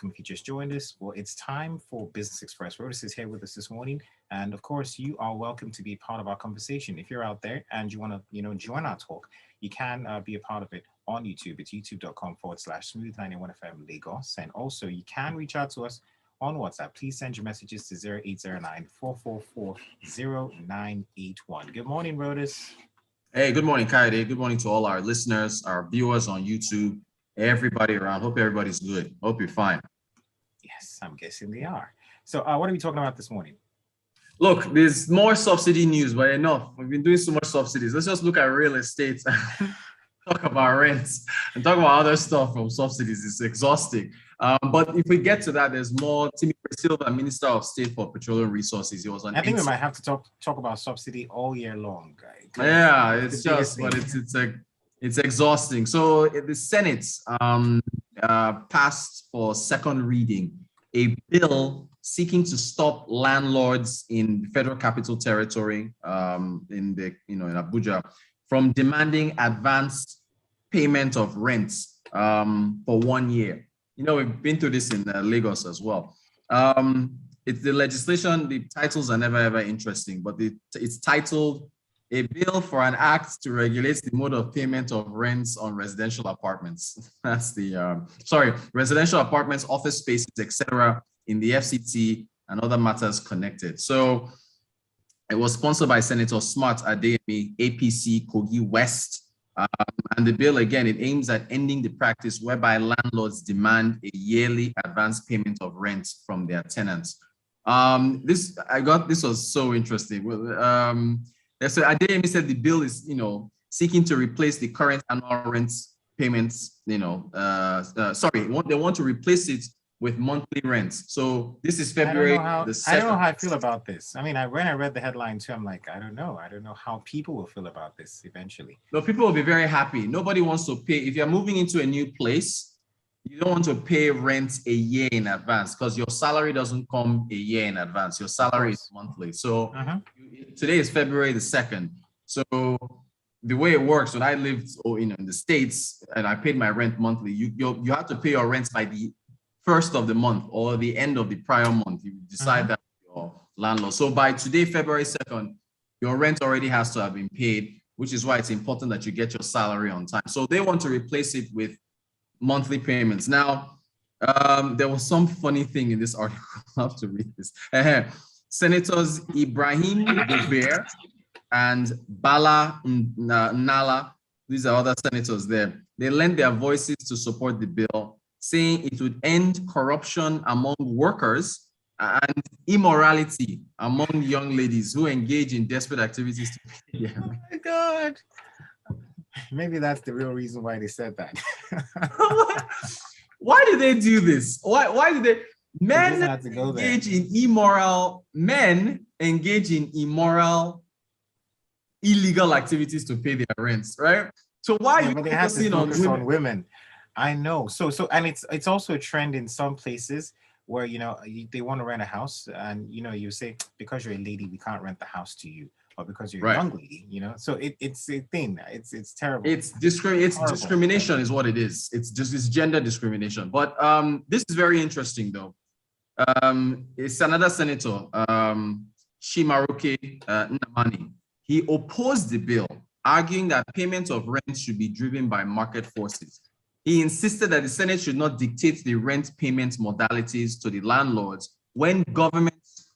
welcome if you just joined us. Well, it's time for Business Express. Rotus is here with us this morning, and of course, you are welcome to be part of our conversation. If you're out there and you want to, join our talk, you can be a part of it on YouTube. It's youtube.com/smooth91fm Lagos, and also you can reach out to us on WhatsApp. Please send your messages to 0809-444-0981. Good morning, Rotus. Hey, good morning, Kayode. Good morning to all our listeners, our viewers on YouTube, everybody around. Hope everybody's good. Hope you're fine. Yes, I'm guessing they are. So what are we talking about this morning? Look, there's more subsidy news, but enough. We've been doing so much subsidies. Let's just look at real estate, talk about rents, and talk about other stuff from subsidies. It's exhausting. But if we get to that, there's more. Timmy Silva, Minister of State for Petroleum Resources. He was on. I think we might have to talk about subsidy all year long, guys. Yeah, it's just, but it's exhausting. So the Senate passed for second reading a bill seeking to stop landlords in Federal Capital Territory, in Abuja, from demanding advanced payment of rents for 1 year. We've been through this in Lagos as well. It's the legislation. The titles are never ever interesting, but it's titled "A Bill for an Act to Regulate the Mode of Payment of Rents on Residential Apartments." That's the residential apartments, office spaces, etc., in the FCT and other matters connected. So it was sponsored by Senator Smart Adeyemi, APC, Kogi West. And the bill, again, it aims at ending the practice whereby landlords demand a yearly advance payment of rent from their tenants. This was so interesting. So Adeyemi said the bill is, seeking to replace the current annual rent payments. They want to replace it with monthly rents. So this is February. I don't know how I feel about this. I mean, when I read the headline too, I'm like, I don't know how people will feel about this eventually. No, people will be very happy. Nobody wants to pay. If you're moving into a new place, you don't want to pay rent a year in advance because your salary doesn't come a year in advance. Your salary is monthly. So today is February the 2nd. So the way it works, when I lived in the States and I paid my rent monthly, you have to pay your rent by the first of the month or the end of the prior month. You decide that your landlord. So by today, February 2nd, your rent already has to have been paid, which is why it's important that you get your salary on time. So they want to replace it with monthly payments. Now, there was some funny thing in this article. I have to read this. Senators Ibrahim Bakerr and Bala Nala, these are other senators there. They lent their voices to support the bill, saying it would end corruption among workers and immorality among young ladies who engage in desperate activities. Oh my God. Maybe that's the real reason why they said that. Why do they do this? Why do they? Men engage in immoral, illegal activities to pay their rents, right? So why are you focusing on women? I know. So, and it's also a trend in some places where, they want to rent a house and, you say, because you're a lady, we can't rent the house to you, or because you're a young lady, so it's a thing. It's terrible. It's discrimination is what it is. It's gender discrimination. But this is very interesting though. It's another senator, Shimaroke Nnamani. He opposed the bill, arguing that payment of rent should be driven by market forces. He insisted that the Senate should not dictate the rent payment modalities to the landlords when government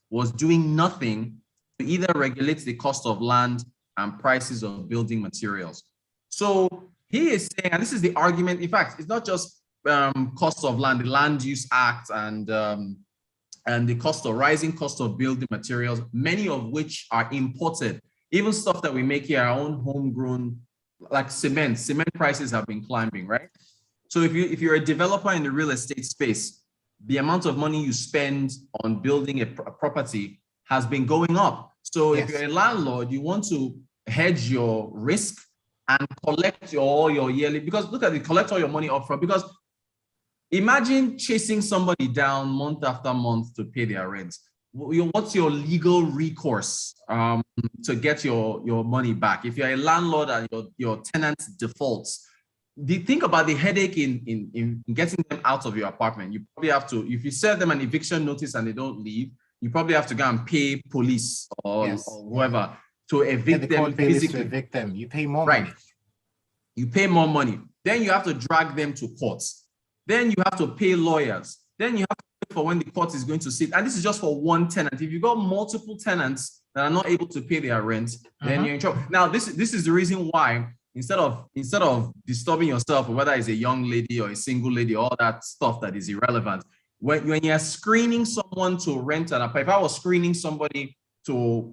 was doing nothing to either regulate the cost of land and prices of building materials. So he is saying, and this is the argument, in fact, it's not just cost of land, the Land Use Act and the rising cost of building materials, many of which are imported, even stuff that we make here, our own homegrown, like cement prices have been climbing, right? So if you're a developer in the real estate space, the amount of money you spend on building a property has been going up. So if you're a landlord, you want to hedge your risk and collect all your yearly, because look at it, collect all your money upfront. Because imagine chasing somebody down month after month to pay their rent. What's your legal recourse to get your money back? If you're a landlord and your tenant defaults, think about the headache in getting them out of your apartment. You probably have to, if you serve them an eviction notice and they don't leave, you probably have to go and pay police or whoever to evict them physically. To evict them. You pay more right. money. You pay more money. Then you have to drag them to courts. Then you have to pay lawyers. Then you have to pay for when the court is going to sit. And this is just for one tenant. If you've got multiple tenants that are not able to pay their rent, then you're in trouble. Now, this is the reason why instead of disturbing yourself, whether it's a young lady or a single lady, all that stuff that is irrelevant, when you're screening someone to rent an apartment, if I was screening somebody to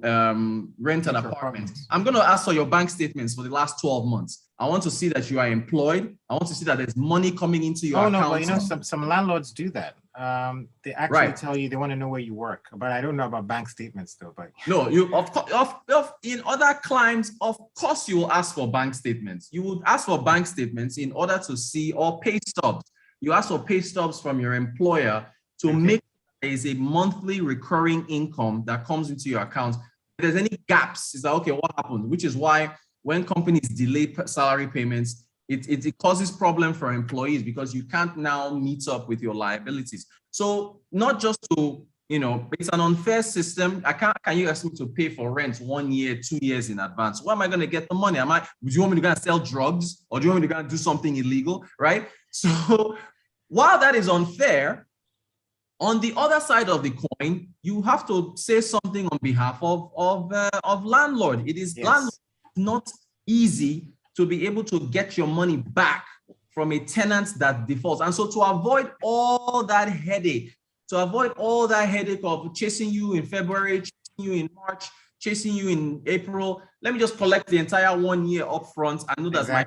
rent an apartment, I'm going to ask for your bank statements for the last 12 months. I want to see that you are employed. I want to see that there's money coming into your account. But you know, some landlords do that. They actually tell you they want to know where you work, but I don't know about bank statements though. But no, you of course, in other climes, of course, you will ask for bank statements. You would ask for bank statements in order to see, or pay stubs. You ask for pay stubs from your employer to make there is a monthly recurring income that comes into your account. If there's any gaps, it's like, okay, what happened? Which is why when companies delay salary payments, it causes problem for employees because you can't now meet up with your liabilities. So not just to, it's an unfair system. Can you ask me to pay for rent 1 year, 2 years in advance? Where am I going to get the money? Do you want me to go and sell drugs, or do you want me to go and do something illegal, right? So while that is unfair, on the other side of the coin, you have to say something on behalf of landlord. It is landlord, not easy to be able to get your money back from a tenant that defaults. And so to avoid all that headache, of chasing you in February, chasing you in March, chasing you in April, let me just collect the entire 1 year upfront. I know that's my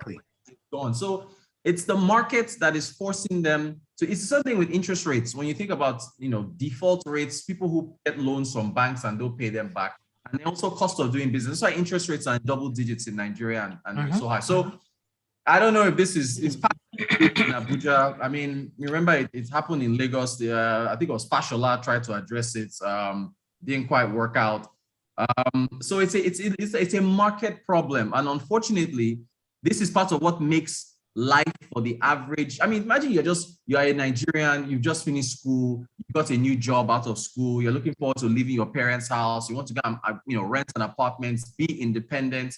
gone. So it's the market that is forcing them to. It's something with interest rates. When you think about, default rates, people who get loans from banks and don't pay them back, and also cost of doing business. That's why interest rates are in double digits in Nigeria and so high. So I don't know if this is part in Abuja. I mean, remember it happened in Lagos. I think it was Fashola tried to address it. Didn't quite work out. So it's a market problem, and unfortunately, this is part of what makes life for the average. I mean, imagine you're a Nigerian, you've just finished school, you got a new job out of school, you're looking forward to leaving your parents' house, you want to go and rent an apartment, be independent.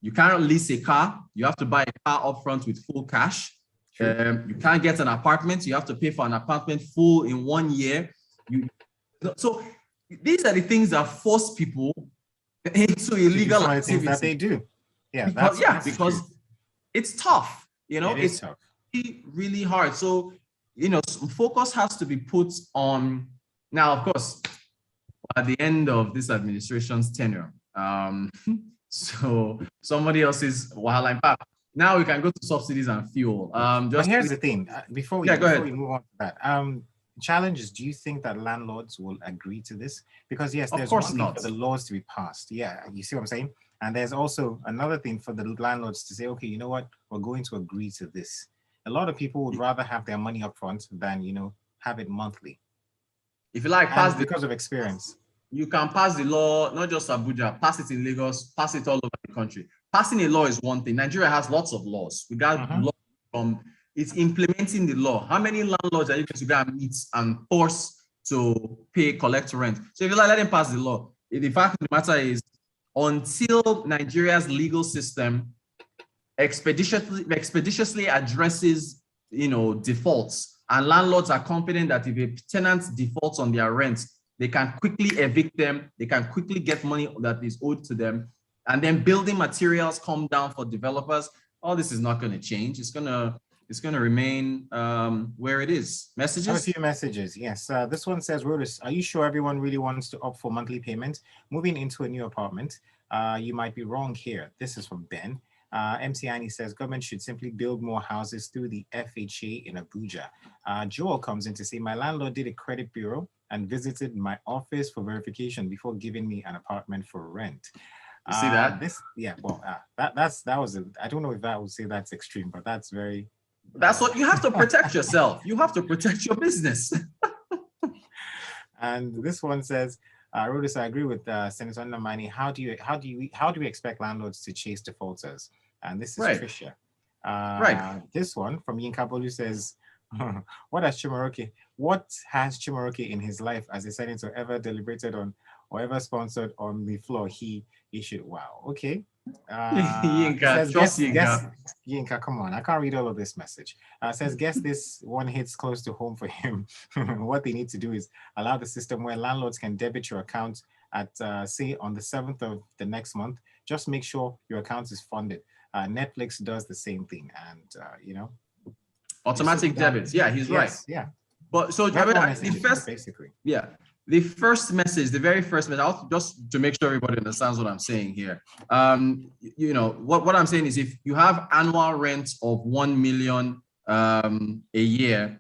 You can't lease a car, you have to buy a car upfront with full cash. You can't get an apartment, you have to pay for an apartment full in 1 year. So these are the things that force people into illegal activities that they do. Because it's tough. It's tough. really, really hard. So, focus has to be put on. Now, of course, at the end of this administration's tenure, so somebody else's wahala. In fact, now we can go to subsidies and fuel. But here's the thing. Before we move on to that, challenges. Do you think that landlords will agree to this? Because yes, there's one thing for the laws to be passed. Yeah, you see what I'm saying? And there's also another thing for the landlords to say, okay, you know what? We're going to agree to this. A lot of people would rather have their money up front than, have it monthly. If you like, because of experience. You can pass the law, not just Abuja, pass it in Lagos, pass it all over the country. Passing a law is one thing. Nigeria has lots of laws. We got law from, it's implementing the law. How many landlords are you going to go and meet and force to collect rent? So if you like, let them pass the law. The fact of the matter is, until Nigeria's legal system expeditiously addresses, defaults, and landlords are confident that if a tenant defaults on their rent, they can quickly evict them, they can quickly get money that is owed to them, and then building materials come down for developers, all this is not going to change. It's going to remain where it is. Messages? I have a few messages, yes. This one says, Rotus, are you sure everyone really wants to opt for monthly payments? Moving into a new apartment, you might be wrong here. This is from Ben. MC Annie says, government should simply build more houses through the FHA in Abuja. Joel comes in to say, my landlord did a credit bureau and visited my office for verification before giving me an apartment for rent. You see that? That was I don't know if that would say that's extreme, but that's very... That's what you have to protect yourself. You have to protect your business. And this one says, Rotus, I agree with Senator Nnamani. How do we expect landlords to chase defaulters? And this is Tricia. Right. This one from Yinka Bolu says, what has Chimaroke in his life as a senator ever deliberated on or ever sponsored on the floor? He should. Wow. Okay. It Yinka, says, trust guess, Yinka. Yinka, come on. I can't read all of this message. Says, guess this one hits close to home for him. What they need to do is allow the system where landlords can debit your account at, say, on the 7th of the next month. Just make sure your account is funded. Netflix does the same thing. And, Automatic debits. Yeah, he's right. yes, yeah. But so the first, basically. yeah, the first message, the very first message, just to make sure everybody understands what I'm saying here. What I'm saying is, if you have annual rent of 1 million a year,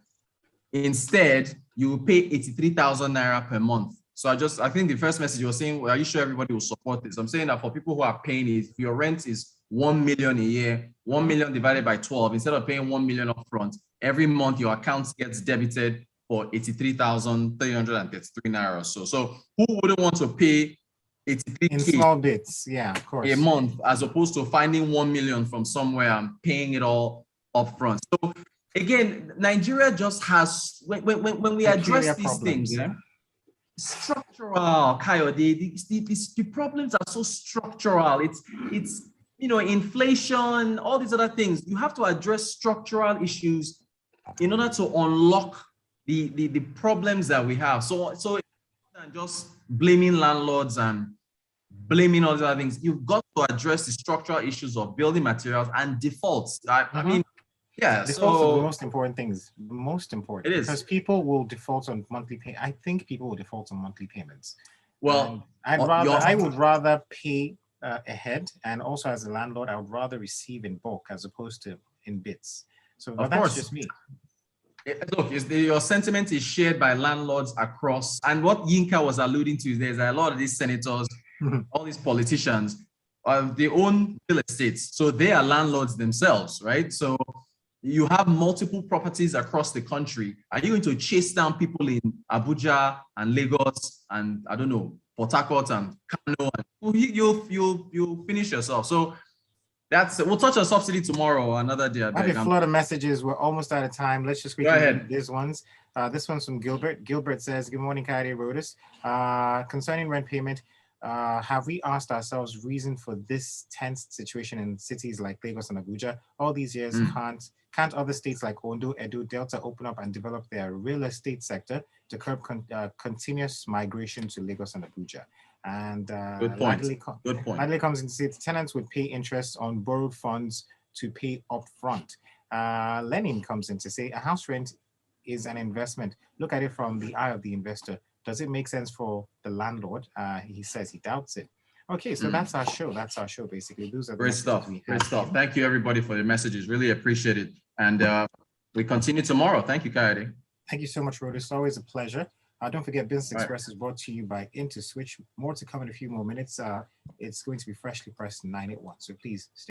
instead you pay 83,000 naira per month. So I think the first message you were saying, well, are you sure everybody will support this? I'm saying that for people who are paying it, if your rent is 1 million a year, 1 million divided by 12, instead of paying 1 million upfront, every month your account gets debited for 83,333 naira. So who wouldn't want to pay 83K in small bits? Yeah, of course. A month, as opposed to finding 1 million from somewhere and paying it all upfront. So again, Nigeria just has, when we address these things, yeah, structural, Kayode, the problems are so structural. It's inflation, all these other things. You have to address structural issues in order to unlock the problems that we have. So just blaming landlords and blaming all these other things, you've got to address the structural issues of building materials and defaults. I mean, yeah, defaults are the most important things. Most important. It is. Because people will default on monthly pay. I think people will default on monthly payments. Well, I would rather pay ahead, and also as a landlord, I would rather receive in bulk as opposed to in bits. So but that's just me. Look, your sentiment is shared by landlords across, and what Yinka was alluding to is there's a lot of these senators, all these politicians, they own real estates, so they are landlords themselves, right? So you have multiple properties across the country. Are you going to chase down people in Abuja and Lagos and, I don't know, Port Harcourt and Kano? And you'll finish yourself. So we'll touch on subsidy tomorrow or another day. I have a flood of messages. We're almost out of time. Let's just quickly read these ones. This one's from Gilbert. Gilbert says, good morning, Kayode, Rotus. Concerning rent payment, have we asked ourselves reason for this tense situation in cities like Lagos and Abuja? All these years, can't other states like Ondo, Edo, Delta open up and develop their real estate sector to curb continuous migration to Lagos and Abuja? And good point. Ladley comes in to say the tenants would pay interest on borrowed funds to pay upfront. Lenin comes in to say a house rent is an investment. Look at it from the eye of the investor. Does it make sense for the landlord? He says he doubts it. Okay, so that's our show. That's our show, basically. Those are the great stuff. Great stuff. Thank you, everybody, for the messages. Really appreciate it. And we continue tomorrow. Thank you, Kayode. Thank you so much, Rotus. It's always a pleasure. Don't forget, Business Express is brought to you by IntoSwitch. More to come in a few more minutes. It's going to be freshly pressed 981. So please stay.